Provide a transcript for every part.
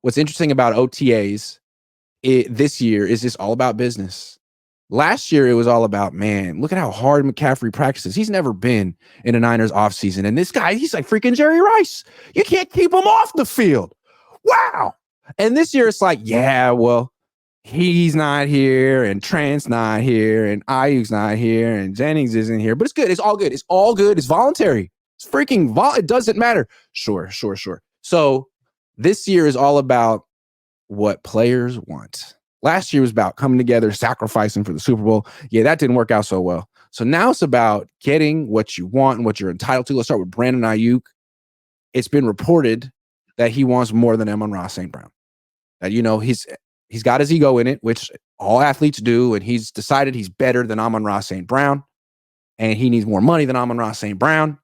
what's interesting about OTAs this year is it's all about business. Last year, it was all about, man, look at how hard McCaffrey practices. He's never been in a Niners offseason. And this guy, he's like freaking Jerry Rice. You can't keep him off the field. Wow. And this year, it's like, yeah, well, he's not here, and Trent's not here, and Ayuk's not here, and Jennings isn't here. But it's good. It's all good. It's all good. It's voluntary. It's freaking it doesn't matter. Sure. So this year is all about what players want. Last year was about coming together, sacrificing for the Super Bowl. Yeah, that didn't work out so well. So now it's about getting what you want and what you're entitled to. Let's start with Brandon Aiyuk. It's been reported that he wants more than Amon-Ra St. Brown. That, he's got his ego in it, which all athletes do, and he's decided he's better than Amon-Ra St. Brown, and he needs more money than Amon-Ra St. Brown.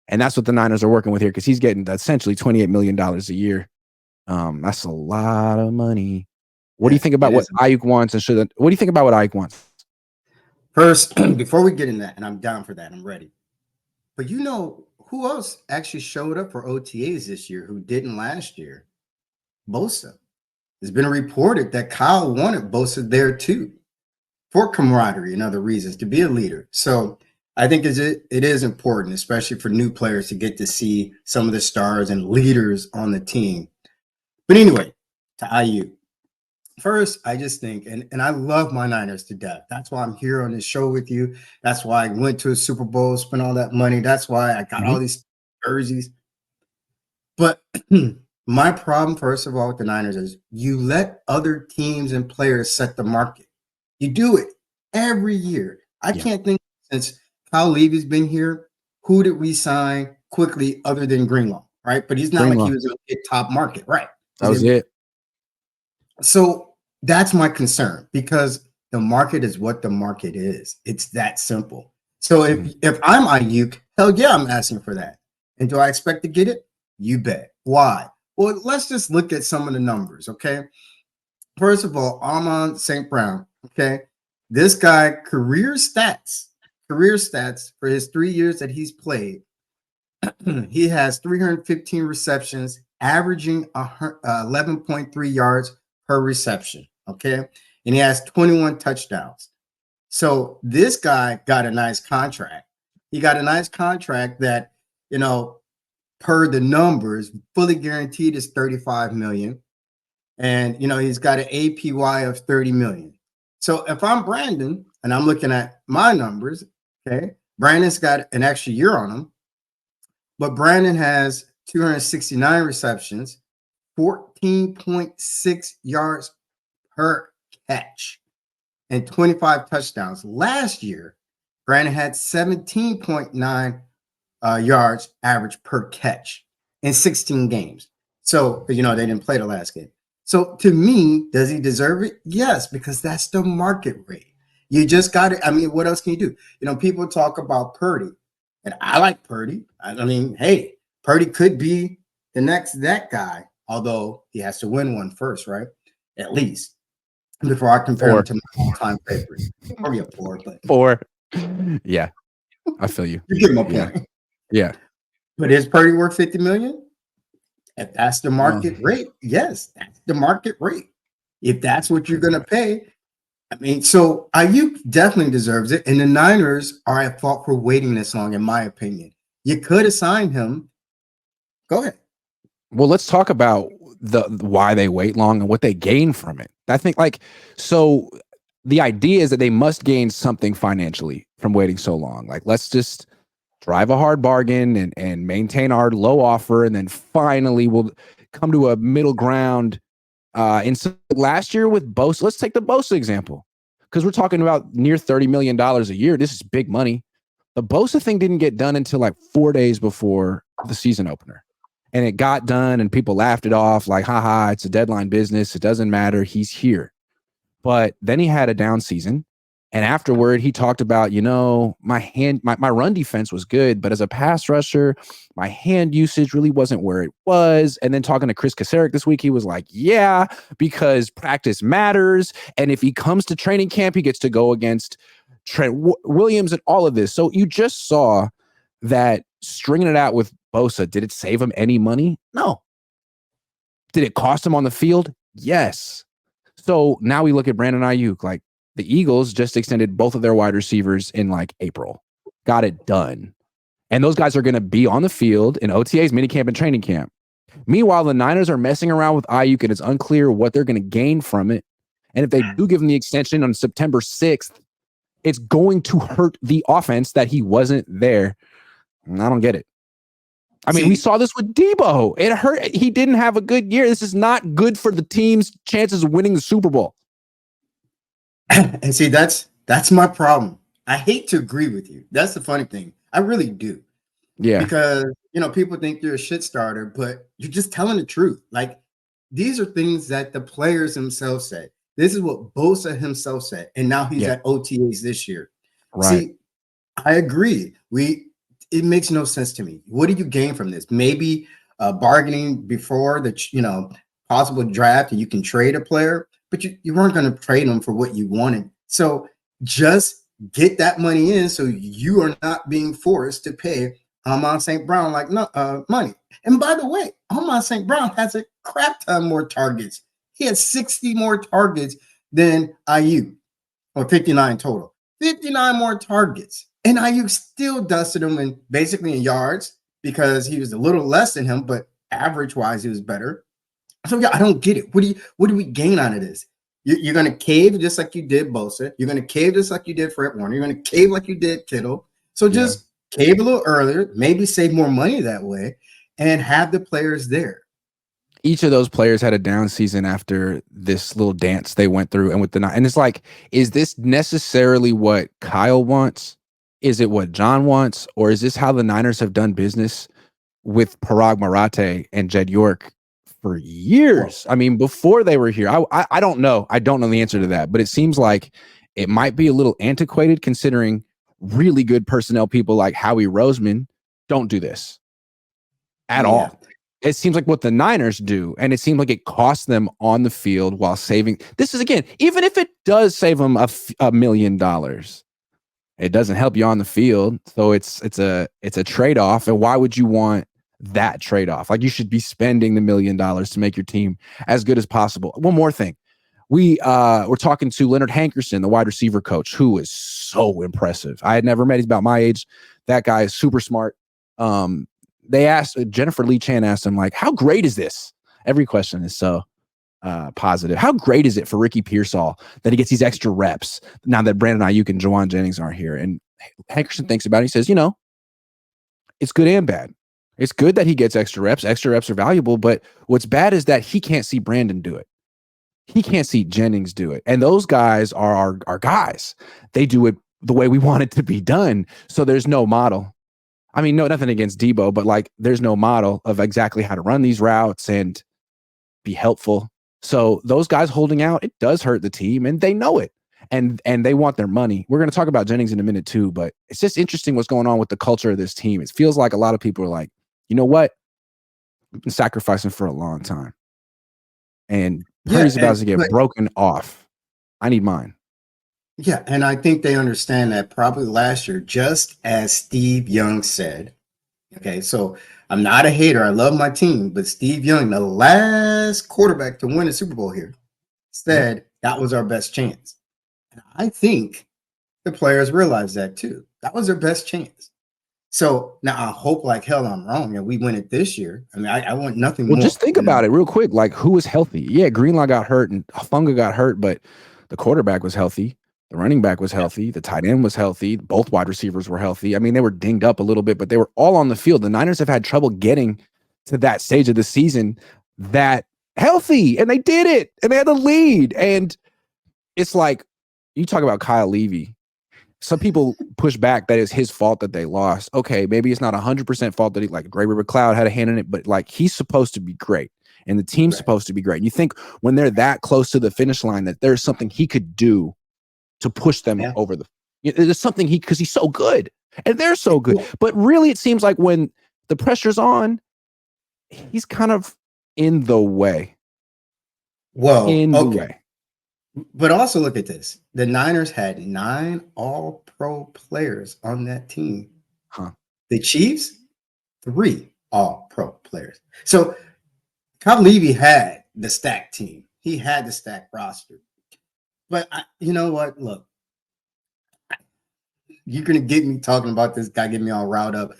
And that's what the Niners are working with here, because he's getting essentially $28 million a year. That's a lot of money. What do you think about what Aiyuk wants, and what do you think about what Aiyuk wants? First, before we get in that, and I'm down for that, I'm ready. But who else actually showed up for OTAs this year who didn't last year? Bosa. It's been reported that Kyle wanted Bosa there too, for camaraderie and other reasons, to be a leader. So I think it is important, especially for new players, to get to see some of the stars and leaders on the team. But anyway, to Aiyuk. First, I just think, and I love my Niners to death. That's why I'm here on this show with you. That's why I went to a Super Bowl, spent all that money. That's why I got all these jerseys. But my problem, first of all, with the Niners is you let other teams and players set the market. You do it every year. I can't think, since Kyle Levy's been here, who did we sign quickly other than Greenlaw, right? But he's not like he was going to get top market, right? That was it. So that's my concern, because the market is what the market is. It's that simple. So if I'm Aiyuk, hell yeah, I'm asking for that. And do I expect to get it? You bet. Why? Well, let's just look at some of the numbers, okay? First of all, Amon St. Brown, okay? This guy, career stats for his 3 years that he's played, he has 315 receptions, averaging 11.3 yards per reception, okay? And he has 21 touchdowns. So this guy got a nice contract. He got a nice contract that, per the numbers, fully guaranteed is $35 million. And, he's got an APY of $30 million. So if I'm Brandon and I'm looking at my numbers, okay, Brandon's got an extra year on him, but Brandon has 269 receptions, 14.6 yards per catch, and 25 touchdowns. Last year, Brandon had 17.9 yards average per catch in 16 games. So, they didn't play the last game. So to me, does he deserve it? Yes, because that's the market rate. You just got it. I mean, what else can you do? People talk about Purdy, and I like Purdy. I mean, hey, Purdy could be the next that guy, although he has to win one first, right? At least before I compare him to my all-time favorite. Or Four. Yeah, I feel you. You get my point. Yeah. But is Purdy worth $50 million? If that's the market rate, yes, that's the market rate. If that's what you're going to pay, I mean, so Aiyuk definitely deserves it. And the Niners are at fault for waiting this long, in my opinion. You could have signed him. Go ahead. Well, let's talk about the why they wait long and what they gain from it. I think, so the idea is that they must gain something financially from waiting so long. Let's just drive a hard bargain and maintain our low offer, and then finally we'll come to a middle ground. Last year with Bosa, let's take the Bosa example, because we're talking about near $30 million a year. This is big money. The Bosa thing didn't get done until 4 days before the season opener. And it got done, and people laughed it off like, haha, it's a deadline business. It doesn't matter. He's here. But then he had a down season. And afterward, he talked about, my run defense was good, but as a pass rusher, my hand usage really wasn't where it was. And then talking to Chris Kasarik this week, he was like, yeah, because practice matters. And if he comes to training camp, he gets to go against Trent Williams and all of this. So you just saw that stringing it out with Bosa, did it save him any money? No. Did it cost him on the field? Yes. So now we look at Brandon Aiyuk. Like, the Eagles just extended both of their wide receivers in like April. Got it done. And those guys are going to be on the field in OTAs, minicamp, and training camp. Meanwhile, the Niners are messing around with Aiyuk, and it's unclear what they're going to gain from it. And if they do give him the extension on September 6th, it's going to hurt the offense that he wasn't there. And I don't get it. I mean, we saw this with Debo. It hurt. He didn't have a good year. This is not good for the team's chances of winning the Super Bowl. And see, that's my problem. I hate to agree with you. That's the funny thing. I really do. Yeah. Because, people think you're a shit starter, but you're just telling the truth. Like, these are things that the players themselves said. This is what Bosa himself said. And now he's at OTAs this year. Right. See, I agree. It makes no sense to me. What do you gain from this? Maybe bargaining before the possible draft, and you can trade a player, but you weren't going to trade them for what you wanted. So just get that money in, so you are not being forced to pay Amon St. Brown money. And by the way, Amon St. Brown has a crap ton more targets. He had 60 more targets than Aiyuk, or 59 total. 59 more targets. And Aiyuk still dusted him basically in yards, because he was a little less than him, but average-wise, he was better. So, I don't get it. What do we gain out of this? You're going to cave just like you did Bosa. You're going to cave just like you did Fred Warner. You're going to cave like you did Kittle. So just cave a little earlier, maybe save more money that way, and have the players there. Each of those players had a down season after this little dance they went through. And it's like, is this necessarily what Kyle wants? Is it what John wants? Or is this how the Niners have done business with Parag Marathe and Jed York for years? I mean, before they were here, I don't know. I don't know the answer to that, but it seems like it might be a little antiquated, considering really good personnel people like Howie Roseman don't do this at all. It seems like what the Niners do, and it seems like it costs them on the field while saving. This is, again, even if it does save them $1 million, it doesn't help you on the field. So it's a trade-off. And why would you want that trade-off? Like, you should be spending the $1 million to make your team as good as possible. One more thing. We're talking to Leonard Hankerson, the wide receiver coach, who is so impressive. I had never met. He's about my age. That guy is super smart. They asked, Jennifer Lee Chan asked him, like, how great is this? Every question is so positive. How great is it for Ricky Pearsall that he gets these extra reps now that Brandon Aiyuk and Jawan Jennings aren't here? And Hankerson thinks about it. He says, it's good and bad. It's good that he gets extra reps. Extra reps are valuable, but what's bad is that he can't see Brandon do it. He can't see Jennings do it. And those guys are our guys. They do it the way we want it to be done. So there's no model. I mean, nothing against Debo, but like, there's no model of exactly how to run these routes and be helpful. So those guys holding out, it does hurt the team, and they know it. And they want their money. We're going to talk about Jennings in a minute too, but it's just interesting what's going on with the culture of this team. It feels like a lot of people are like, you know what? We've been sacrificing for a long time. And Purdy's about to get broken off. I need mine. Yeah, and I think they understand that probably last year, just as Steve Young said. Okay, so I'm not a hater. I love my team, but Steve Young, the last quarterback to win a Super Bowl here, said that was our best chance. And I think the players realized that too. That was their best chance. So now I hope like hell I'm wrong and we win it this year. I mean, I want nothing more. Well, just think about it real quick. Like, who was healthy? Yeah, Greenlaw got hurt and Funga got hurt, but the quarterback was healthy. The running back was healthy. The tight end was healthy. Both wide receivers were healthy. I mean, they were dinged up a little bit, but they were all on the field. The Niners have had trouble getting to that stage of the season that healthy, and they did it, and they had the lead. And it's like, you talk about Kyle Levy. Some people push back that it's his fault that they lost. Okay, maybe it's not 100% fault that like Gray River Cloud had a hand in it, but like, he's supposed to be great, and the team's supposed to be great. And you think when they're that close to the finish line that there's something he could do to push them over there's something because he's so good and they're so good. But really, it seems like when the pressure's on, he's kind of in the way. The way. But also look at this. The Niners had 9 all-pro players on that team. The Chiefs, 3 all-pro players. So Kyle Levy had the stack team. He had the stack roster. But you know what? Look, you're gonna get me talking about this guy, get me all riled up.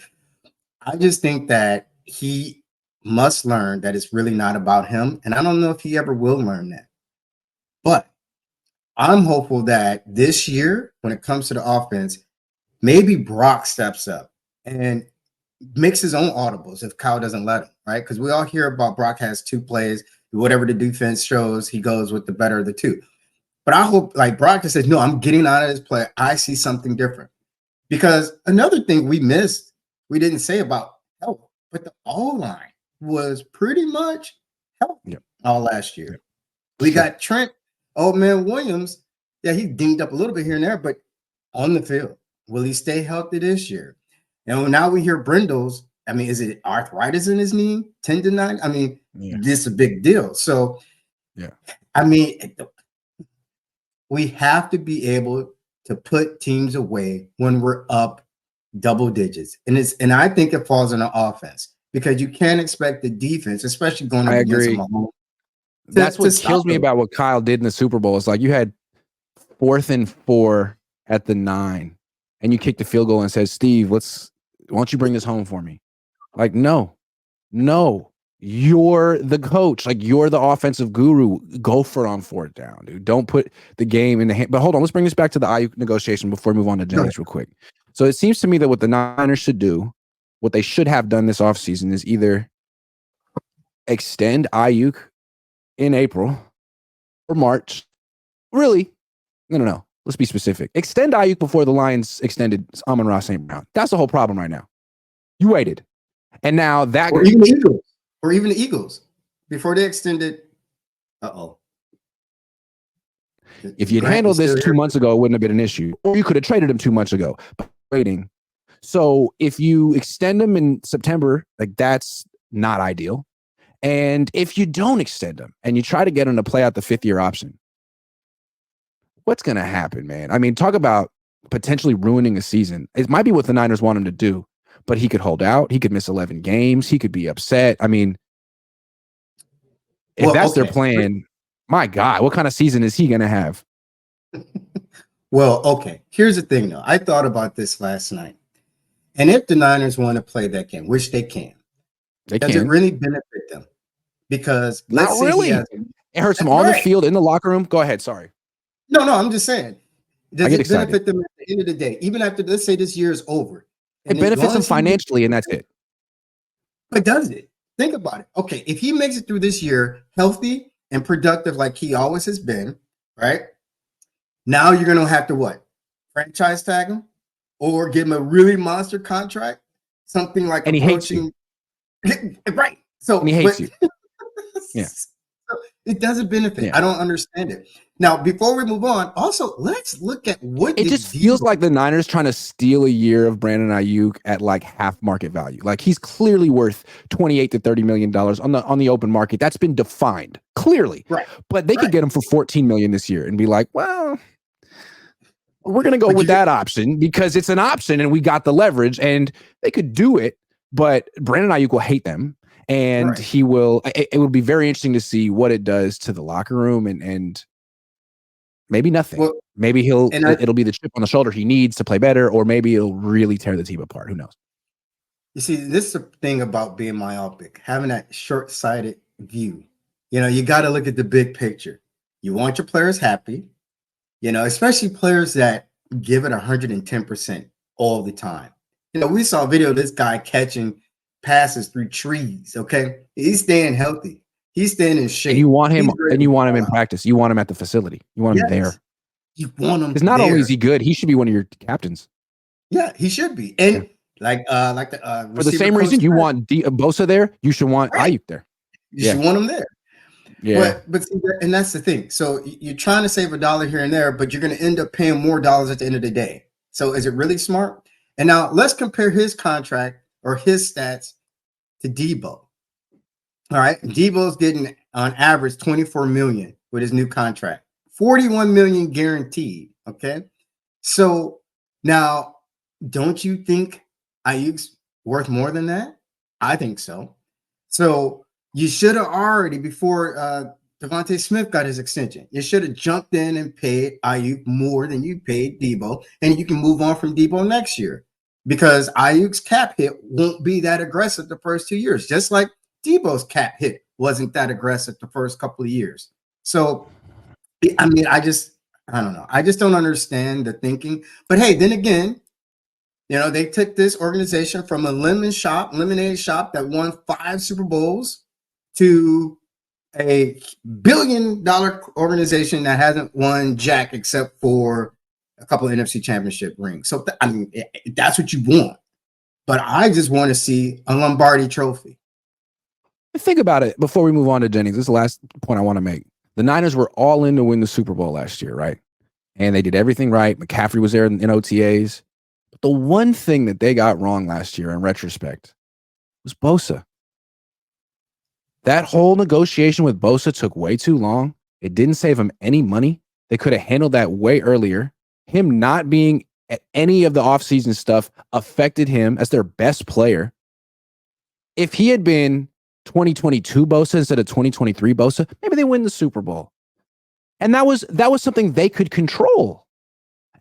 I just think that he must learn that it's really not about him, and I don't know if he ever will learn that. But I'm hopeful that this year, when it comes to the offense, maybe Brock steps up and makes his own audibles if Kyle doesn't let him, right? Because we all hear about Brock has two plays, whatever the defense shows, he goes with the better of the two. But I hope, like Brock just says, no, I'm getting out of this play. I see something different. Because another thing we missed, we didn't say about health, but the all line was pretty much healthy all last year. Yep. We got Trent, old man Williams. Yeah, he dinged up a little bit here and there, but on the field. Will he stay healthy this year? And now we hear Brindle's. I mean, is it arthritis in his knee, tendonitis? I mean, this is a big deal. So, I mean, we have to be able to put teams away when we're up double digits. And I think it falls on the offense because you can't expect the defense, especially going up against Mahomes. That's what kills me about what Kyle did in the Super Bowl. It's like you had 4th and 4 at the 9, and you kicked the field goal and said, Steve, why don't you bring this home for me? Like, no, you're the coach. Like, you're the offensive guru. Go for it on 4th down, dude. Don't put the game in the hand. But hold on, let's bring this back to the Aiyuk negotiation before we move on to Jennings real quick. So it seems to me that what the Niners should do, what they should have done this offseason is either extend Aiyuk in April or March. Really? No. Let's be specific. Extend Aiyuk before the Lions extended Amon-Ra St. Brown. That's the whole problem right now. You waited. And now that... Or even the Eagles. Before they extended... If you'd handled this 2 months ago, it wouldn't have been an issue. Or you could have traded him 2 months ago. But waiting. So if you extend him in September, like that's not ideal. And if you don't extend him and you try to get him to play out the 5th-year option, what's going to happen, man? I mean, talk about potentially ruining a season. It might be what the Niners want him to do, but he could hold out. He could miss 11 games. He could be upset. I mean, if that's their plan, my God, what kind of season is he going to have? Well, okay. Here's the thing, though. I thought about this last night. And if the Niners want to play that game, which they can, does it really benefit them? Because let's say it hurts them on the field, in the locker room. Go ahead. Sorry. No, I'm just saying. Does it benefit them at the end of the day? Even after, let's say this year is over. It benefits them financially, and that's it. But does it? Think about it. Okay, if he makes it through this year healthy and productive like he always has been, right? Now you're going to have to what? Franchise tag him? Or give him a really monster contract? Something like and he hates you. Right. So and he hates you. Yeah. So it doesn't benefit. Yeah. I don't understand it. Now, before we move on, also let's look at what it just feels like the Niners trying to steal a year of Brandon Aiyuk at like half market value. Like he's clearly worth $28 to $30 million on the open market. That's been defined clearly. Right. But they could get him for $14 million this year and be like, well, we're going to go with that option because it's an option and we got the leverage and they could do it. But Brandon Aiyuk will hate them. And he will. It will be very interesting to see what it does to the locker room, and maybe nothing. Well, maybe it'll be the chip on the shoulder he needs to play better, or maybe it'll really tear the team apart. Who knows? You see, this is the thing about being myopic, having that short-sighted view. You know, you got to look at the big picture. You want your players happy, you know, especially players that give it 110% all the time. You know, we saw a video of this guy catching passes through trees. Okay, he's staying healthy. He's staying in shape. And you want him, in practice. You want him at the facility. You want him there. You want him because not only is he good, he should be one of your captains. Yeah, he should be. And like for the same reason you want Bosa there, you should want Aiyuk there. You should want him there. Yeah, but see, and that's the thing. So you're trying to save $1 here and there, but you're going to end up paying more dollars at the end of the day. So is it really smart? And now let's compare his contract or his stats to Debo. All right. Debo's getting on average 24 million with his new contract, 41 million guaranteed. Okay. So now, don't you think Aiyuk's worth more than that? I think so. So You should have already, before Devontae Smith got his extension, you should have jumped in and paid Aiyuk more than you paid Debo, and you can move on from Debo next year because Ayuk's cap hit won't be that aggressive the first 2 years, just like Debo's cap hit wasn't that aggressive the first couple of years. So, I mean, I don't know. I just don't understand the thinking. But hey, then again, they took this organization from a lemonade shop that won 5 Super Bowls to a billion-dollar organization that hasn't won jack except for a couple of NFC championship rings. So, I mean, that's what you want. But I just want to see a Lombardi trophy. Think about it before we move on to Jennings. This is the last point I want to make. The Niners were all in to win the Super Bowl last year, right? And they did everything right. McCaffrey was there in OTAs. But the one thing that they got wrong last year in retrospect was Bosa. That whole negotiation with Bosa took way too long. It didn't save him any money. They could have handled that way earlier. Him not being at any of the offseason stuff affected him as their best player. If he had been 2022 Bosa instead of 2023 Bosa, maybe they win the Super Bowl. And that was something they could control.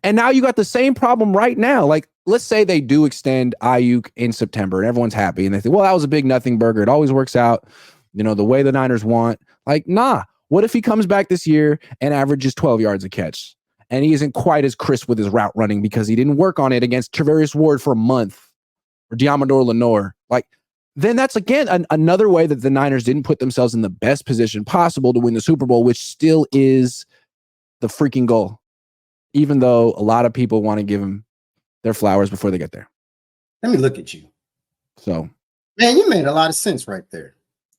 And now you got the same problem right now. Like, let's say they do extend Aiyuk in September and everyone's happy. And they think, well, that was a big nothing burger. It always works out, the way the Niners want. Like, nah. What if he comes back this year and averages 12 yards a catch? And he isn't quite as crisp with his route running because he didn't work on it against Travarius Ward for a month or Diamador Lenore. Like, then that's, again, another way that the Niners didn't put themselves in the best position possible to win the Super Bowl, which still is the freaking goal, even though a lot of people want to give them their flowers before they get there. Let me look at you. So, man, you made a lot of sense right there.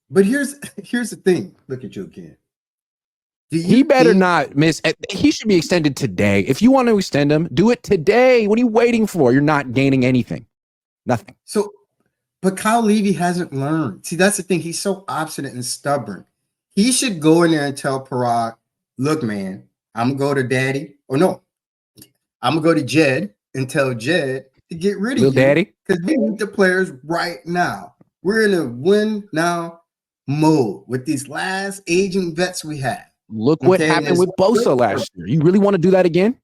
But here's the thing. Look at you again. He better not miss. He should be extended today. If you want to extend him, do it today. What are you waiting for? You're not gaining anything. Nothing. So, but Kyle Levy hasn't learned. See, that's the thing. He's so obstinate and stubborn. He should go in there and tell Parag, look, man, I'm going to go to Daddy. Or no, I'm going to go to Jed and tell Jed to get rid of you. Daddy? Because we need the players right now. We're in a win now mode with these last aging vets we have. Look what happened with Bosa last year. You really want to do that again?